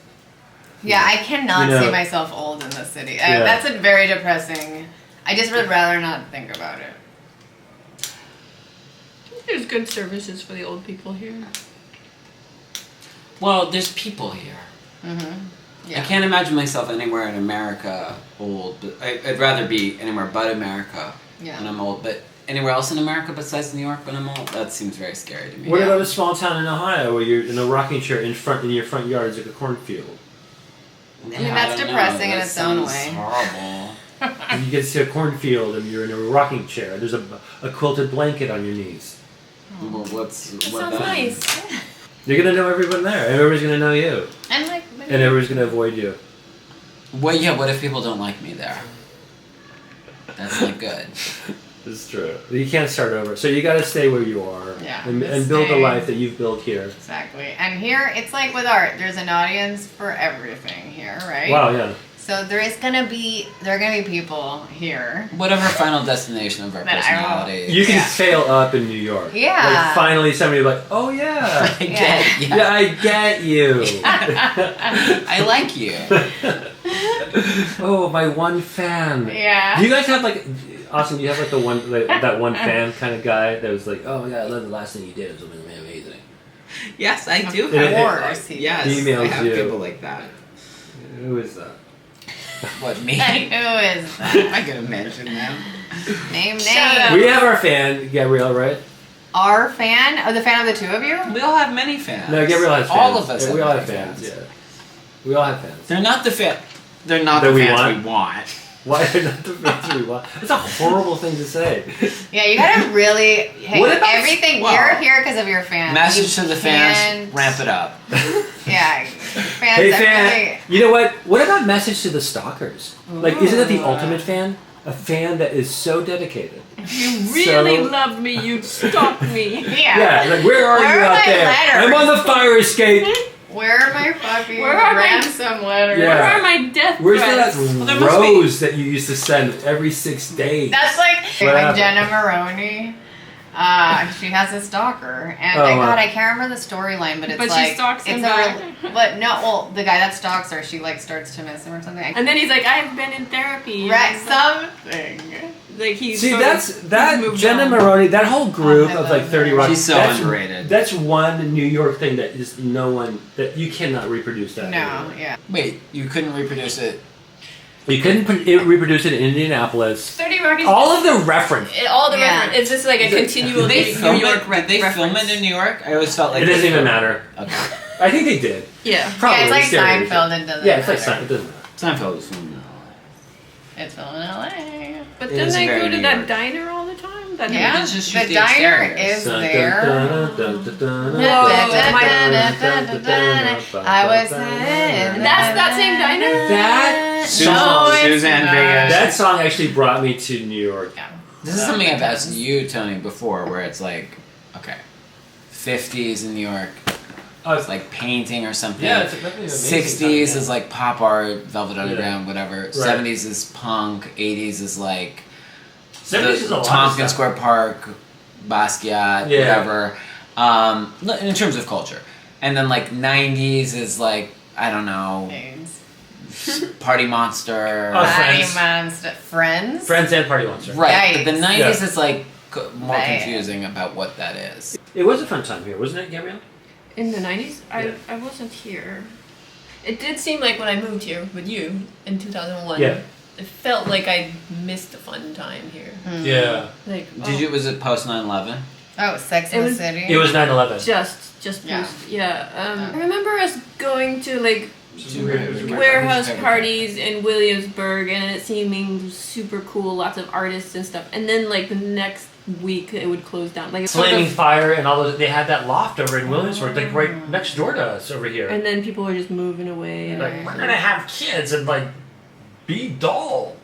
Yeah, I cannot You know- see myself old in the city. Yeah. That's a very depressing. I just would rather not think about it. There's good services for the old people here. Well, there's people here. Yeah. I can't imagine myself anywhere in America old, but I'd rather be anywhere but America Yeah. when I'm old. But anywhere else in America besides New York when I'm old, that seems very scary to me. What about a small town in Ohio where you're in a rocking chair in your front yard is like a cornfield? I mean, that's don't know. depressing in That its own sounds way. Horrible. And you get to see a cornfield and you're in a rocking chair. There's a quilted blanket on your knees. Well, what Sounds then? nice. You're gonna know everyone there. Everybody's gonna know you, And like, and everybody's gonna avoid you. Well, yeah. What if people don't like me there? That's not good. It's true. You can't start over. So you got to stay where you are and build the life that you've built here. Exactly. And here, it's like with art. There's an audience for everything here, right? Wow, yeah. So there are gonna be people here. Whatever final destination of our personality. You can fail up in New York. Yeah. Like finally somebody like, oh yeah. I get you. Yeah, I get you. I like you. Oh, my one fan. Yeah. Do you guys have like, Austin, do you have like that one fan kind of guy that was like, oh yeah, I love the last thing you did. It was amazing. Yes, I do. Of course. Yes, emails I have you. people like that. Who is that? What, me? Who is that? I can imagine them. Name. We have our fan, Gabrielle, right? Our fan? Oh, the fan of the two of you? We all have many fans. No, Gabrielle has fans. All of us. Yeah, we all have fans. Yeah. We all have fans. They're not the They're not That the we fans we want. Why are not the fans we want? That's a horrible thing to say. Yeah, you gotta really. Hey, What about- everything. Wow. You're here because of your fans. Message to the fans: can't- ramp it up. Yeah, fans. Hey, definitely. fan. You know what? What about message to the stalkers? Like, isn't it the ultimate fan? A fan that is so dedicated. If you really loved me, you'd stalk me. Yeah. Yeah, like, where are Where you are out my there? letters? I'm on the fire escape. Where are my fucking Where are my- ransom letters? Yeah. Where are my death Where's that threats? there must be- rose that you used to send every 6 days? That's like What Jenna Maroney. She has a stalker, and Oh, thank wow. God I can't remember the storyline, but it's But she like stalks him it's back. but no, well, the guy that stalks her, she like starts to miss him or something. And then he's like, I've been in therapy. Right, something. Like he's See, sort of- that's that moved Jenna on. Maroney, that whole group I of like love 30 her. Rock. She's so that's, underrated. That's one New York thing that just no one, that you cannot reproduce that. No, anymore. yeah. Wait, you couldn't reproduce it? You couldn't reproduce it in Indianapolis. 30 Rock is All of the reference. all the Yeah. reference. It's just like a continual Did they New film York it? Did they film reference. it in New York? I always felt like It they doesn't even filmed- matter. Okay. I think they did. Yeah. Probably. Yeah, it's like stereo. Seinfeld. It doesn't. Yeah, it's like matter. Seinfeld. It doesn't matter. Seinfeld was filmed in It's filmed in LA. But It then is they very go to New that York. diner all the time. That Yeah, It's just the the diner exteriors. is there. I was in. That's that same diner? That No, it's Suzanne not. Vega. That song actually brought me to New York. This is something I've asked you, Tony, before, where it's like, okay, 50s in New York, Oh, it's like painting or something. yeah, it's an amazing 60s song, yeah. is like pop art, Velvet Underground, whatever. Right. 70s is punk. 80s is like 70s is a lot of Tompkins stuff. Square Park, Basquiat, Yeah. whatever. In terms of culture. And then like 90s is like, I don't know, Party Monster. Oh, Party Friends. Monster. Friends? Friends and Party Monster. Right, but the Yikes. 90s Yeah. is like more Right. confusing about what that is. It was a fun time here, wasn't it, Gabrielle? In the 90s? Yeah. I wasn't here. It did seem like when I moved here with you in 2001, Yeah. it felt like I missed a fun time here. Yeah. Like, Was it post 9/11? Oh, Sex It in the was- City. It was 9/11. just Yeah. post, yeah. I remember us going to like warehouse Warehouse parties in Williamsburg and it seeming super cool, lots of artists and stuff. And then like the next week it would close down. Like sort Flaming of- Fire and all those. They had that loft over in Williamsburg, like right next door to us over here. and then people were just moving away. And like, we're gonna have kids and like be dull.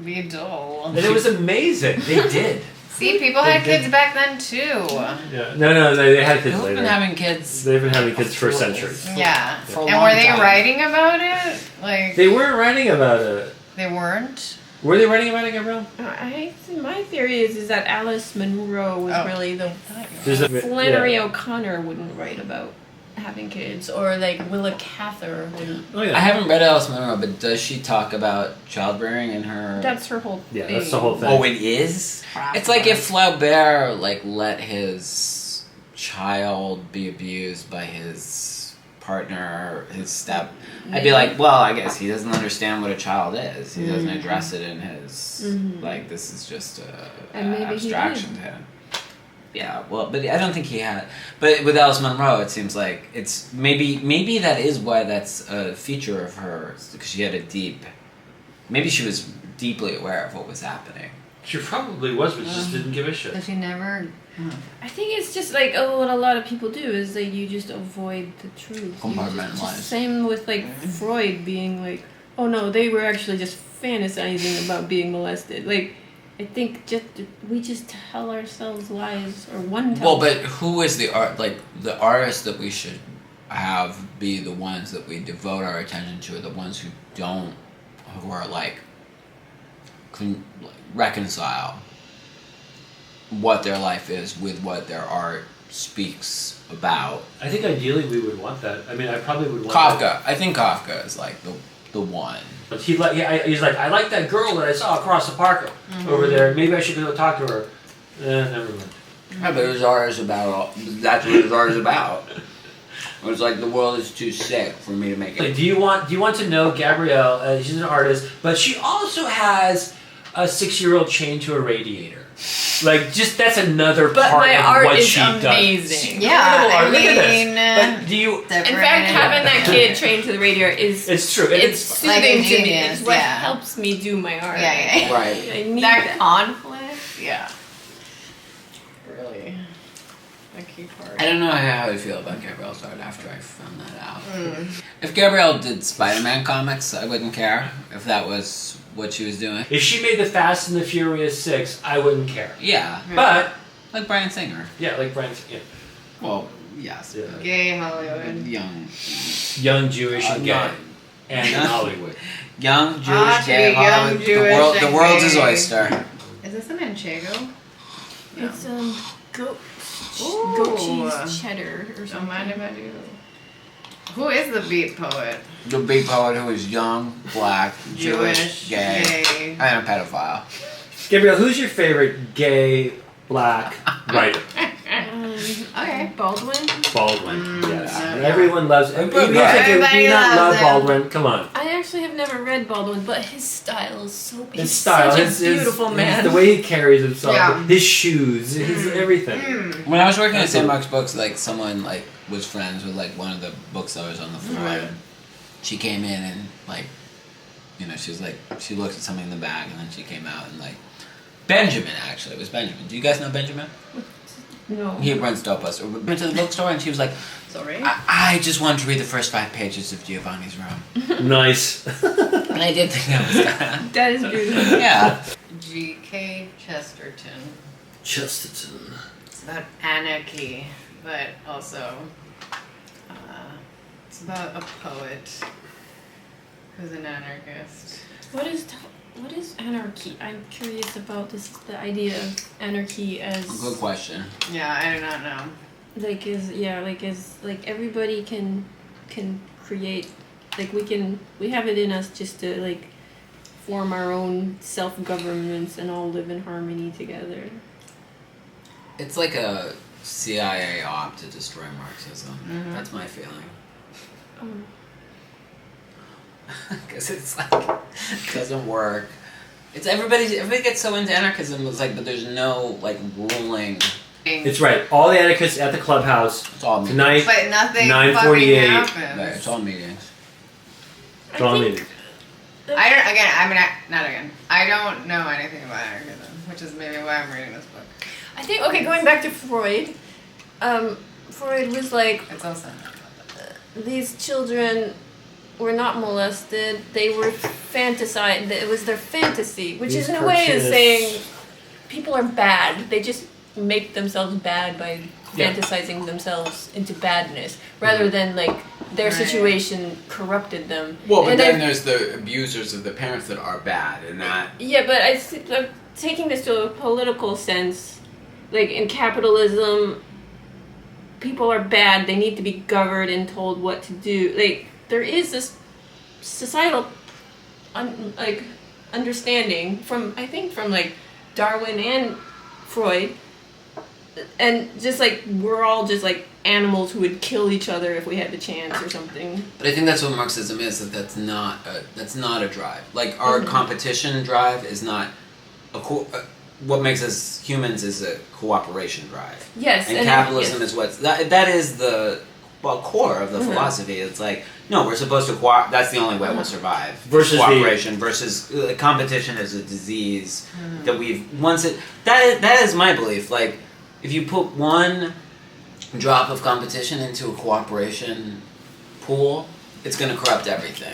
Be dull. And it was amazing. They did. See, people had kids back then too. Yeah. No, they had kids They've later. been having kids. They've been having kids for centuries. Yeah. For a And long were they time. writing about it? Like They weren't writing about it. they weren't? Were they writing about it, Gabrielle? My theory is that Alice Munro was Oh. really the There's a- Flannery yeah. O'Connor wouldn't write about having kids, or like Willa Cather wouldn't. Oh yeah. I haven't read Alice Munro, but does she talk about childbearing in her? That's her whole. Yeah, thing. that's the whole thing. Oh, it is. It's like if Flaubert like let his child be abused by his partner, his step. I'd be like, well, I guess he doesn't understand what a child is. He doesn't address it in his like. This is just And maybe a he abstraction did. to him. Yeah, well, but I don't think he had. But with Alice Munro, it seems like it's maybe that is why that's a feature of her, because she had a deep. Maybe she was deeply aware of what was happening. She probably was, but just didn't give a shit. But she never I think it's just like what a lot of people do is like you just avoid the truth. You Compartmentalize. just same with like Freud being like, oh no, they were actually just fantasizing about being molested. Like I think we just tell ourselves lies, or one tells. Well, but who is the artists that we should have be the ones that we devote our attention to, are the ones who are like reconcile what their life is with what their art speaks about. I think ideally we would want that. I mean, I probably would want Kafka. that. I think Kafka is like the one. But he's like, I like that girl that I saw across the park over there. Maybe I should go talk to her. Never mind. Yeah, but his art is about that's what his art is about. It's like the world is too sick for me to make it. Like, do you want to know Gabrielle? She's an artist, but she also has a 6-year-old chained to a radiator. Like, just that's another but part my of art what is she amazing. does. Yeah, I Look at this. mean, But do you? In fact, having that kid trained to the radio is It's true. it's soothing like a to me. genius, It's what yeah. helps me do my art. Yeah. Right. I need That that. conflict, yeah. Really, a key part. I don't know how I feel about Gabrielle's art after I found that out. If Gabrielle did Spider-Man comics, I wouldn't care if that was what she was doing. If she made the Fast and the Furious 6, I wouldn't care. Yeah, But like Bryan Singer. yeah, like Brian's Well, yes. Yeah. Gay Hollywood. young Jewish and gay, not- and in Hollywood. Young Ah, Jewish gay young Hollywood. Jewish The and world's his gay. oyster. Is this a manchego? It's goat Ooh. cheese cheddar or Don't something. mind if I do. Who is the beat poet? The big poet who is young, black, Jewish, gay, and a pedophile. Gabrielle, who's your favorite gay black writer? Okay. Baldwin. Baldwin. Yes. yeah. Everyone loves. Even if you do Everybody not love loves him. Baldwin, come on. I actually have never read Baldwin, but his style is so. His He's style, such his a beautiful man. the way he carries himself, Yeah. his shoes, his everything. When I was working at That's St. a- Mark's Books, like someone like was friends with like one of the booksellers on the floor. Right. She came in and like, she was like, she looked at something in the bag and then she came out and like, Benjamin actually, it was Benjamin. Do you guys know Benjamin? No. He runs Dope Buster. We went to the bookstore and she was like, Sorry. I just wanted to read the first 5 pages of Giovanni's Room. Nice. And I did think that was kind of, That is beautiful. yeah. G.K. Chesterton. Chesterton. It's about anarchy, but also it's about a poet who's an anarchist. What is anarchy? I'm curious about this. The idea of anarchy as Good question. Yeah, I do not know. like everybody can create, like we have it in us just to like form our own self-governments and all live in harmony together. It's like a CIA op to destroy Marxism. That's my feeling. Because it's like, it doesn't work. It's everybody gets so into anarchism, it's like, but there's no like ruling. It's right. All the anarchists at the clubhouse It's all meetings. tonight. But nothing 9:48. fucking Right, happens. it's all meetings. It's all I think- meetings. I don't know anything about anarchism, which is maybe why I'm reading this book. I think going back to Freud. Freud was like, It's also these children were not molested. They were fantasized. It was their fantasy, which These is in a way is cartoonists. saying people are bad. They just make themselves bad by Yeah. fantasizing themselves into badness, rather than like their Right. situation corrupted them. Well, but And then I- there's the abusers of the parents that are bad, and that. Yeah, but I'm taking this to a political sense. Like in capitalism, people are bad. They need to be governed and told what to do. Like there is this societal, understanding from like Darwin and Freud, and just like we're all just like animals who would kill each other if we had the chance or something. But I think that's what Marxism is. That's not a drive. Like our competition drive is not what makes us humans is a cooperation drive. Yes, And capitalism is what's that is the core of the philosophy. It's like no, we're supposed to cooperate. That's the only way we'll survive. Versus cooperation versus competition is a disease that we've that is my belief. Like if you put one drop of competition into a cooperation pool, it's going to corrupt everything.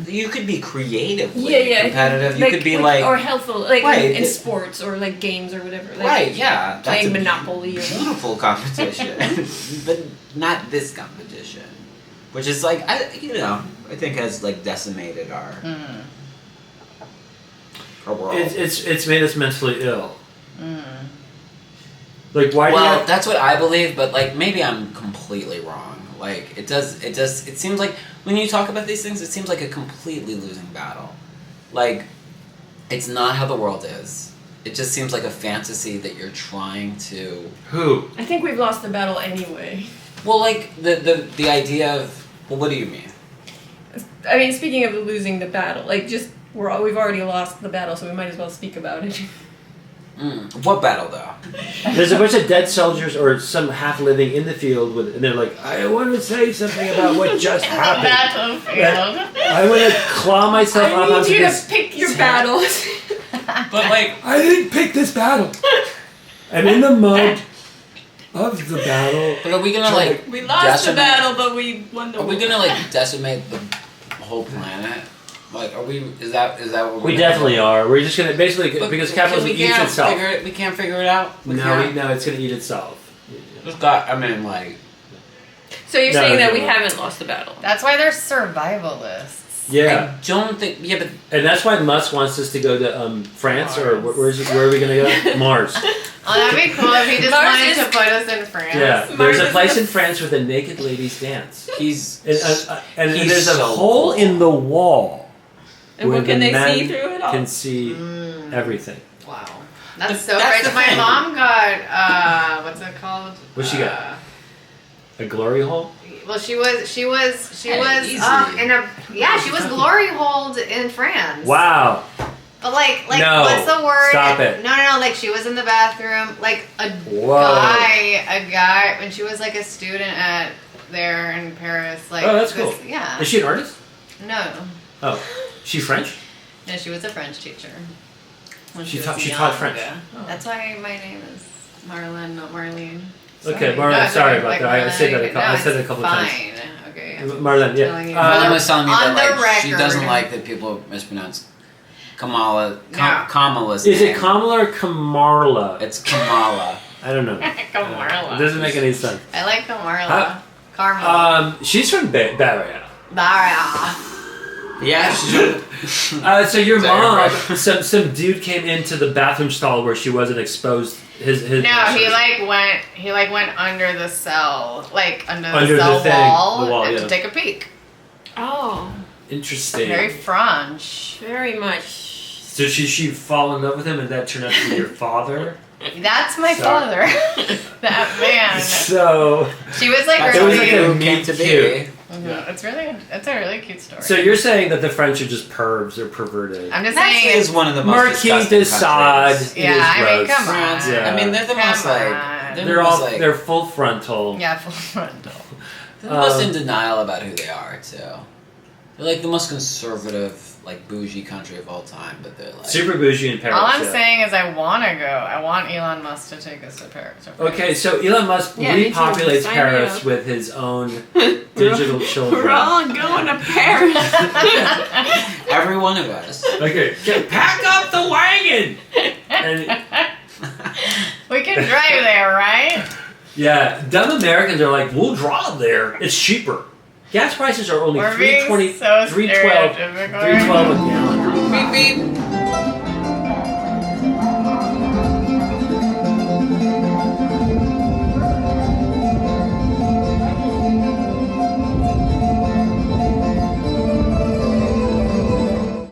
You could be creatively competitive. You like, could be or helpful, like right, in sports or like games or whatever. Like right? Yeah, playing Monopoly. Beautiful competition, but not this competition, which is like I think has like decimated our world. It's made us mentally ill. Like why? Well, that's what I believe, but like maybe I'm completely wrong. Like it seems like when you talk about these things, it seems like a completely losing battle. Like it's not how the world is. It just seems like a fantasy that you're trying to. Who? I think we've lost the battle anyway. Well, like the idea of what do you mean? I mean, speaking of losing the battle, like just we've already lost the battle, so we might as well speak about it. What battle though? There's a bunch of dead soldiers or some half living in the field and they're like, I want to say something about what just happened. Battlefield. I want to claw myself up I onto need you this. to pick your battles. But like, I didn't pick this battle. I'm in the mud of the battle. but are we gonna like? We lost the battle, but we won the war. Are we gonna like decimate the whole planet? Like, are we? Is that what We definitely are. We're just gonna basically because capitalism eats itself. We can't figure it out. No, it's gonna eat itself. I mean, like. So you're saying that we haven't lost the battle? That's why they're survivalists. Yeah, I don't think. Yeah, but and that's why Musk wants us to go to France or where are we gonna go? Mars. Oh, that'd be cool if he just Mars wanted is- to put us in France. Yeah, Mars there's a is place the- in France where the naked ladies dance. he's And he's there's a so hole cool. in the wall. And where what can the they men see through it all? Can see everything. Wow. That's But so that's great. the My thing. mom got, what's it called? What she got? A glory hole? Well, she was Hey, easy. she was glory holed in France. Wow. But like No, what's the word? stop it. No, like she was in the bathroom, like a Whoa. guy when she was like a student there in Paris. Like Oh, that's this- cool. Yeah. Is she an artist? No. Oh, she French? No, she was a French teacher. When She was taught young. French. Oh. That's why my name is Marlene, not Marlene. Okay, Sorry. Marlene, it's sorry okay, about that. I said that no, I said it a it's couple fine. times. Okay. Marlene, telling you. yeah. Marlene was telling me on that the like she record. doesn't like that people mispronounce Kamala. No. Kamala's Is name. it Kamala or Kamarla? It's Kamala. I don't know. Kamarla. It doesn't make any sense. I like Kamarla. Huh? Carmel. She's from Bavaria. Bara. Yeah. So your Is that mom, some dude came into the bathroom stall where she wasn't exposed. His No, he went under the cell, like under the Under the cell thing, wall, the wall, and yeah. to take a peek. Oh, Interesting. Very French. very much. So she fall in love with him, and that turned out to be your father. That's my Sorry. father. That man. So She was like That's It was really like a who meet came to cute. be. It's a really cute story. So you're saying that the French are just pervs or perverted? I'm just That saying. is one of the most Marquis disgusting de Sade. countries. It Yeah, is I mean, gross. come on. France. Yeah. I mean, they're the most Come like on. they're, They're the most, all like, they're full frontal. Yeah, full frontal. they're the most um, in denial about who they are too. They're like the most conservative, like bougie country of all time, but they're like Super bougie in Paris. All I'm yeah. saying is I want to go. I want Elon Musk to take us to Paris. Okay, so Elon Musk Yeah, me too. repopulates Sign me Paris up. with his own digital children. We're all going to Paris. every one of us. Okay, pack up the wagon. And We can drive there, right? yeah, dumb Americans are like, we'll drive there. It's cheaper. Gas prices are only We're being $3.20, so $3.12 stereotypical. $3.12 a gallon. Beep beep.